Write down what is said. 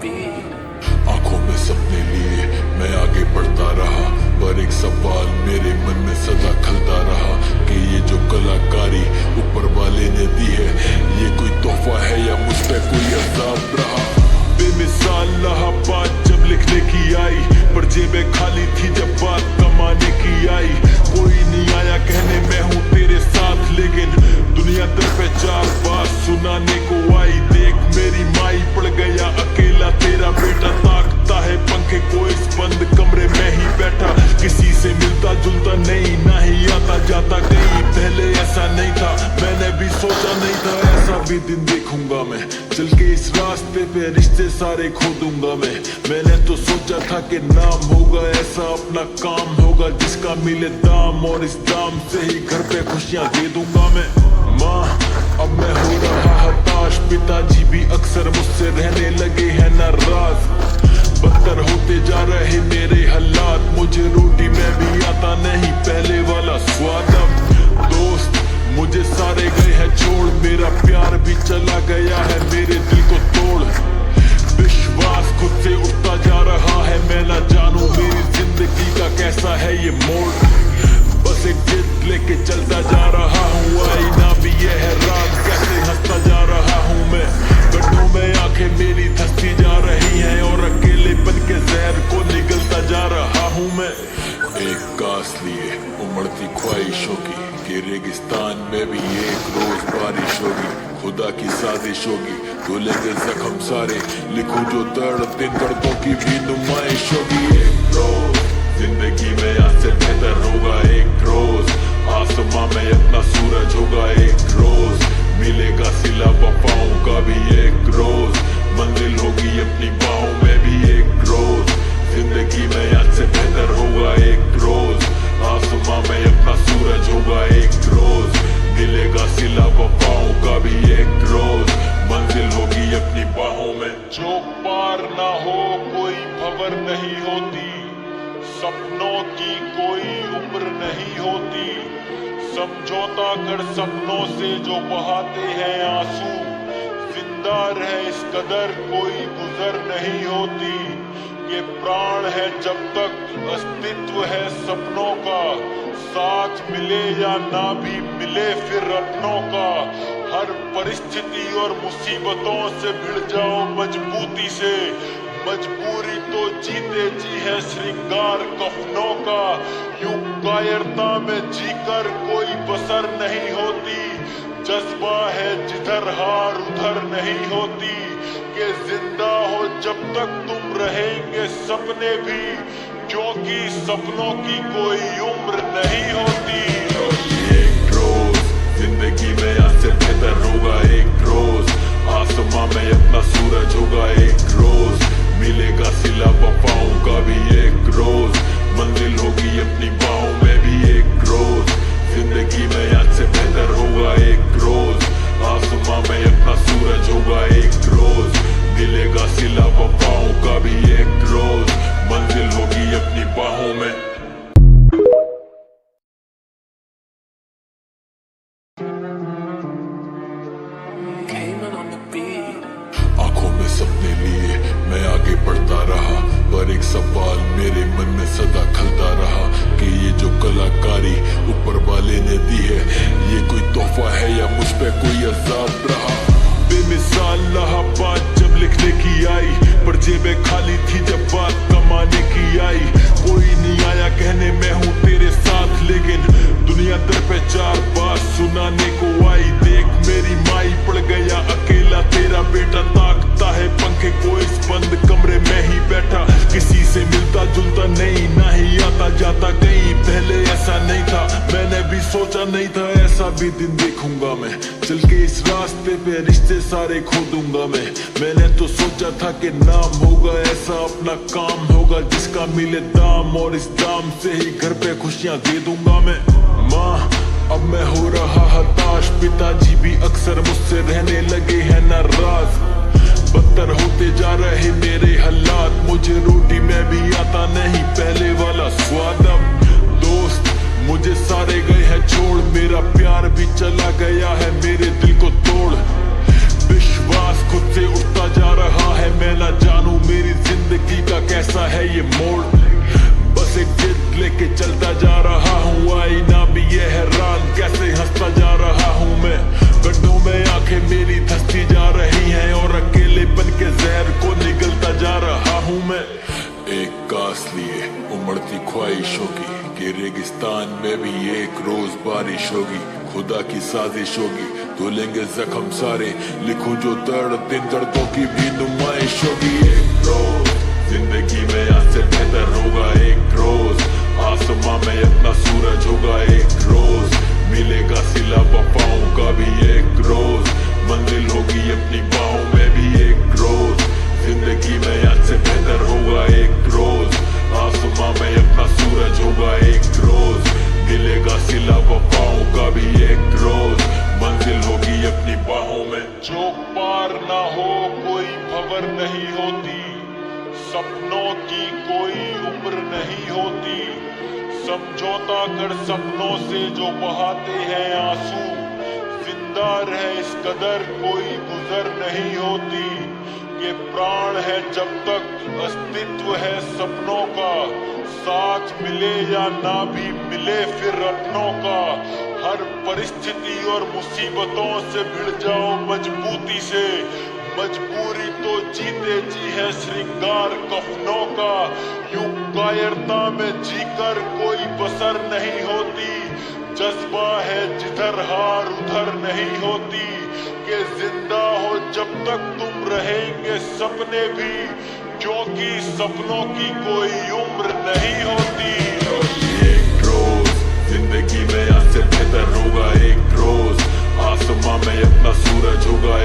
आंखों में सपने लिए मैं आगे बढ़ता रहा, पर एक सवाल मेरे मन में सदा खलता रहा कि ये जो कलाकारी ऊपर वाले ने दी है, ये कोई तोहफा है या मुझ पे कोई अज़ाब रहा। बेमिसाल रहा बात जब लिखने की आई, पर जेबें खाली थी जब बात कमाने की आई। कोई नहीं आया कहने मैं हूँ तेरे साथ, लेकिन दुनिया दर पे चार बात सुनाने को आई। देख मेरी माई पड़ गया अकेला तेरा बेटा, ताकता है पंखे को इस बंद कमरे में ही बैठा। किसी से मिलता जुलता नहीं, ना ही आता जाता कहीं। पहले ऐसा नहीं था, मैंने भी सोचा नहीं था ऐसा भी दिन देखूंगा मैं। चल के इस रास्ते पे रिश्ते सारे खो दूंगा मैं। मैंने तो सोचा था कि नाम होगा ऐसा, अपना काम होगा जिसका मिले दाम, और इस दाम से ही घर पे खुशियां दे दूंगा मैं। माँ अब मैं हो रहा हताश, पिताजी भी अक्सर मुझसे रहने लगे हैं नाराज। बदतर होते जा रहे मेरे हालात, मुझे रोटी में भी आता नहीं पहले वाला स्वाद। अब दोस्त मुझे सारे गए हैं छोड़, मेरा प्यार भी चला गया है मेरे दिल को तोड़। विश्वास खुद से उठता जा रहा है, मैं ना जानू मेरी जिंदगी का कैसा है ये मोड़। बस एक जिद लेके चलता जा रहा हूँ, आईना भी ये है रात कैसे हंसता जा रहा हूँ मैं। गड्ढों में आंखें मेरी धंसती जा रही हैं, और अकेलेपन के जहर को निगलता जा रहा हूँ मैं। एक कास लिए उमड़ती ख्वाहिशों की, कि रेगिस्तान में भी एक रोज बारिश होगी। खुदा की साजिश होगी, धुलेंगे जख्म सारे, लिखूं जो दर्द इन दर्दों की भी नुमाइश होगी। एक रोज जिंदगी में आज से बेहतर होगा, एक रोज आसमां में अपना सूरज होगा। एक रोज मिलेगा सिला वफाओं का भी, एक रोज मंजिल होगी अपनी बाहों में भी। एक रोज जिंदगी में आज से बेहतर होगा, एक रोज आसमां में अपना सूरज होगा। एक रोज मिलेगा सिला वफाओं का भी, एक रोज मंजिल होगी अपनी बाहों में। जो पार ना हो कोई खबर नहीं होती, सपनों की कोई उम्र नहीं होती। समझौता कर सपनों से जो बहाते हैं आंसू, जिंदा रहे इस कदर कोई गुजर नहीं होती। ये प्राण है जब तक अस्तित्व है सपनों का, साथ मिले या ना भी मिले फिर अपनों का। हर परिस्थिति और मुसीबतों से भिड़ जाओ मजबूती से, मजबूरी तो जीते जी है श्रृंगार कफनों का। यूं कायरता में जीकर कोई बसर नहीं होती, जज्बा है जिधर हार उधर नहीं होती। कि जिंदा हो जब तक तुम रहेंगे सपने भी, क्योंकि सपनों की कोई उम्र नहीं होती। एक रोज जिंदगी में आज से बेहतर होगा, एक रोज आसमां में अपना सूरज होगा। एक रोज मिलेगा सिला वफाओं का भी, एक रोज मंजिल होगी अपनी बाहों में भी। एक रोज जिंदगी में आज से बेहतर होगा, एक रोज आसमां में अपना सूरज होगा। एक रोज मिलेगा सिला वफाओं का भी, एक रोज मंजिल होगी अपनी बाहों में। आंखों में सपने लिए मैं आगे बढ़ता रहा, पर एक सवाल मेरे मन में सदा खलता रहा कि ये जो कलाकारी ऊपर वाले ने दी है, ये कोई तोहफा है या मुझ पे कोई अज़ाब रहा। बेमिसाल रहा बात जब लिखने की आई, पर जेबें खाली थी जब बात कमाने की आई। कोई नहीं आया कहने मैं हूँ तेरे साथ, लेकिन दुनिया दर पे चार बात सुनाने को आई। देख मेरी माई पड़ गया अकेला तेरा बेटा, ताकता है पंखे को इस बंद कमरे में ही बैठा। किसी से मिलता जुलता नहीं, ना ही आता जाता कहीं। पहले ऐसा नहीं था, मैंने भी सोचा नहीं था ऐसा भी दिन देखूंगा मैं। चल के इस रास्ते पे रिश्ते सारे खो दूंगा मैं। मैंने तो सोचा था कि नाम होगा ऐसा, अपना काम होगा जिसका मिले दाम, और इस दाम से ही घर पे खुशियां दे दूंगा मैं। माँ अब मैं हो रहा हताश, पिताजी भी अक्सर मुझसे रहने लगे हैं नाराज। बदतर होते जा रहे मेरे हालात, मुझे रोटी में भी आता नहीं पहले वाला स्वाद। अब दोस्त मुझे सारे गए हैं छोड़, मेरा प्यार भी चला गया है मेरे दिल को तोड़। विश्वास खुद से उठता जा रहा है, मैं ना जानू आंखें मेरी धंसती जा रही हैं और अकेलेपन के जहर को निगलता जा रहा हूँ मैं। एक कास लिए उमड़ती ख्वाहिशों की कि रेगिस्तान में भी एक रोज बारिश होगी, खुदा की साजिश होगी, धुलेंगे जख्म सारे, लिखूं जो दर्द इन दर्दों की भी नुमाइश होगी। एक रोज जिंदगी में आज से बेहतर होगा, एक रोज आसमां में अपना सूरज होगा, एक रोज मिलेगा सिला वफाओं का भी, एक रोज मंजिल होगी अपनी बाहों में भी, एक रोज जिंदगी में आज से बेहतर होगा, एक रोज आसमां में अपना सूरज होगा, एक रोज मिलेगा सिला वफाओं का भी, एक रोज मंजिल होगी अपनी बाहों में। जो पार ना हो कोई खबर नहीं होती, सपनों की कोई उम्र नहीं होती, समझौता कर सपनों से जो बहाते हैं आंसू, जिंदा रहे इस कदर कोई गुजर नहीं होती। ये प्राण है जब तक अस्तित्व है सपनों का, साथ मिले या ना भी मिले फिर अपनों का, हर परिस्थिति और मुसीबतों से भिड़ जाओ मजबूती से, मजबूरी तो जीते जी है श्रृंगार कफनों का, यूं कायरता में जीकर कोई बसर नहीं होती, जज्बा है जिधर हार उधर नहीं होती, कि जिंदा हो जब तक तुम रहेंगे सपने भी, क्योंकि सपनों की कोई उम्र नहीं होती। एक रोज जिंदगी में आज से बेहतर होगा, एक रोज आसमां में अपना सूरज होगा,